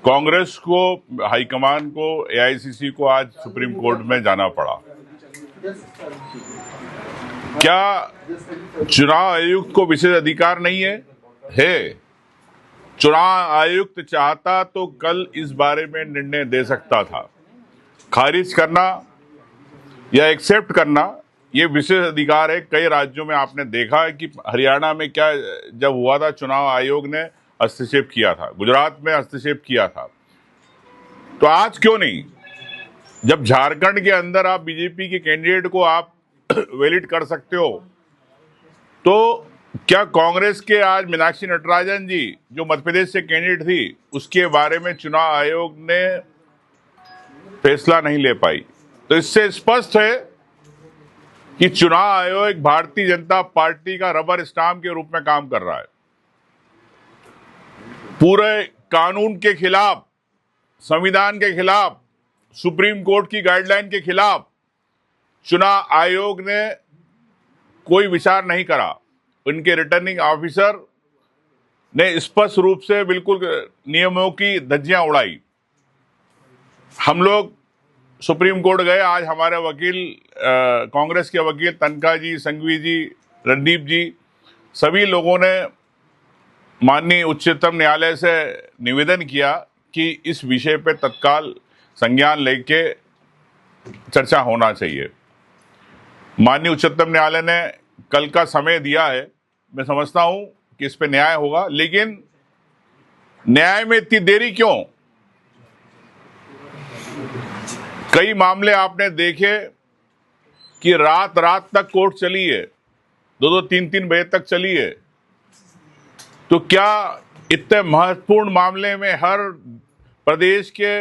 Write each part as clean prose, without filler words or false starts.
कांग्रेस को, हाईकमान को, एआईसीसी को आज सुप्रीम कोर्ट में जाना पड़ा। क्या चुनाव आयुक्त को विशेष अधिकार नहीं है? चुनाव आयुक्त चाहता तो कल इस बारे में निर्णय दे सकता था। खारिज करना या एक्सेप्ट करना ये विशेष अधिकार है। कई राज्यों में आपने देखा है कि हरियाणा में क्या जब हुआ था, चुनाव आयोग ने हस्तक्षेप किया था, गुजरात में हस्तक्षेप किया था, तो आज क्यों नहीं? जब झारखंड के अंदर आप बीजेपी के कैंडिडेट को आप वैलिड कर सकते हो, तो क्या कांग्रेस के आज मीनाक्षी नटराजन जी जो मध्य प्रदेश से कैंडिडेट थी, उसके बारे में चुनाव आयोग ने फैसला नहीं ले पाई? तो इससे स्पष्ट है कि चुनाव आयोग एक भारतीय जनता पार्टी का रबर स्टाम्प के रूप में काम कर रहा है। पूरे कानून के खिलाफ, संविधान के खिलाफ, सुप्रीम कोर्ट की गाइडलाइन के खिलाफ चुनाव आयोग ने कोई विचार नहीं करा। उनके रिटर्निंग ऑफिसर ने स्पष्ट रूप से बिल्कुल नियमों की धज्जियां उड़ाई। हम लोग सुप्रीम कोर्ट गए। आज हमारे वकील, कांग्रेस के वकील तनखा जी, संघवी जी, रणदीप जी, सभी लोगों ने माननीय उच्चतम न्यायालय से निवेदन किया कि इस विषय पे तत्काल संज्ञान लेके चर्चा होना चाहिए। माननीय उच्चतम न्यायालय ने कल का समय दिया है। मैं समझता हूं कि इस पे न्याय होगा, लेकिन न्याय में इतनी देरी क्यों? कई मामले आपने देखे कि रात रात तक कोर्ट चली है, 2-2, 3-3 बजे तक चली है। तो क्या इतने महत्वपूर्ण मामले में हर प्रदेश के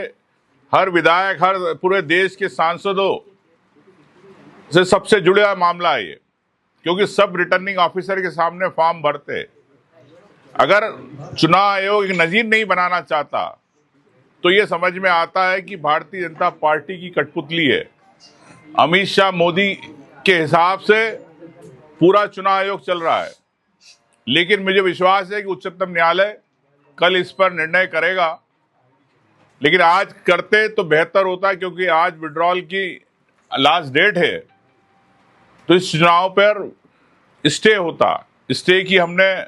हर विधायक, हर पूरे देश के सांसदों से सबसे जुड़ा मामला है ये, क्योंकि सब रिटर्निंग ऑफिसर के सामने फॉर्म भरते। अगर चुनाव आयोग एक नजीर नहीं बनाना चाहता तो ये समझ में आता है कि भारतीय जनता पार्टी की कठपुतली है। अमित शाह, मोदी के हिसाब से पूरा चुनाव आयोग चल रहा है। लेकिन मुझे विश्वास है कि उच्चतम न्यायालय कल इस पर निर्णय करेगा, लेकिन आज करते तो बेहतर होता, क्योंकि आज विड्रॉल की लास्ट डेट है। तो इस चुनाव पर स्टे होता। स्टे की हमने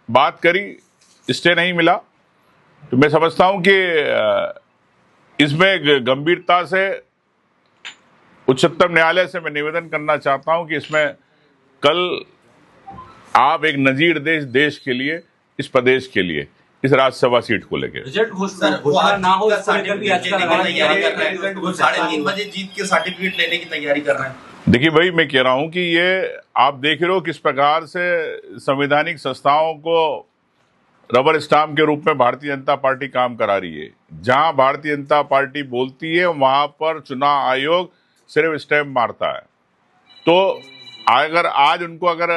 बात करी, स्टे नहीं मिला। तो मैं समझता हूं कि इसमें गंभीरता से उच्चतम न्यायालय से मैं निवेदन करना चाहता हूं कि इसमें कल आप एक नजीर देश के लिए, इस प्रदेश के लिए, इस राज्यसभा सीट को लेकर रिजल्ट घोषणा ना हो, 3:30 बजे जीत के सर्टिफिकेट लेने की तैयारी कर रहे हैं। देखिए भाई, मैं कह रहा हूं कि ये आप देख रहे हो किस प्रकार से संवैधानिक संस्थाओं को रबर स्टाम्प के रूप में भारतीय जनता पार्टी काम करा रही है। जहां भारतीय जनता पार्टी बोलती है वहां पर चुनाव आयोग सिर्फ स्टैम्प मारता है। तो अगर आज उनको अगर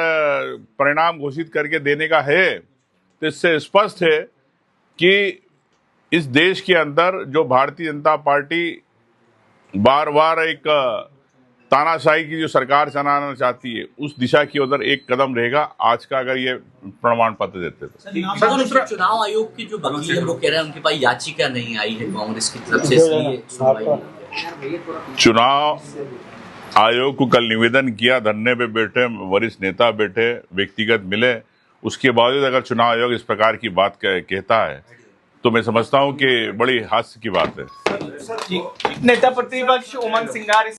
परिणाम घोषित करके देने का है, तो इससे स्पष्ट है कि इस देश के अंदर जो भारतीय जनता पार्टी बार बार एक तानाशाही की जो सरकार चलाना चाहती है, उस दिशा की उधर एक कदम रहेगा आज का, अगर ये प्रमाण पत्र देते तो। चुनाव आयोग की जो वकील है वो कह रहे हैं उनके पास याचिका नहीं आई है कांग्रेस की तरफ से, इसलिए सुनवाई। चुनाव आयोग को कल निवेदन किया, धरने पे बैठे वरिष्ठ नेता बैठे, व्यक्तिगत मिले, उसके बावजूद अगर चुनाव आयोग इस प्रकार की बात कहता है तो मैं समझता हूं कि बड़ी हास्य की बात है। नेता प्रतिपक्ष उमंग सिंगार